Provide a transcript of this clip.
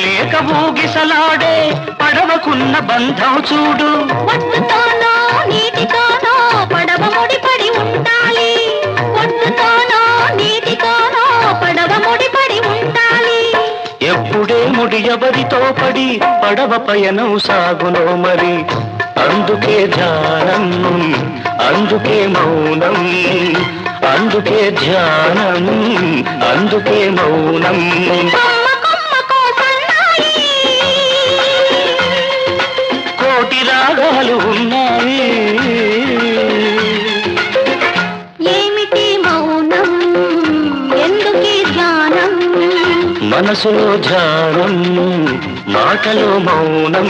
లేక ఊగిసలాడే పడవకున్న బంధం చూడు. ఒడ్డుతోనో నీటితోనో పడవ ముడిపడి ఉండాలి. ఒడ్డుతోనో నీటితోనో పడవ ముడిపడి ఉండాలి. ఎప్పుడే ముడి ఎవరితో పడి పడవ పయనం సాగునో మరి. అందుకే ధ్యానం, అందుకే మౌనం, అందుకే ధ్యానం, అందుకే మౌనం. కోటి రాగాలు ఉన్నాయి. ఏమిటి మౌనం, ఎందుకీ ధ్యానం? మనసులో ధ్యానం, మాటలో మౌనం.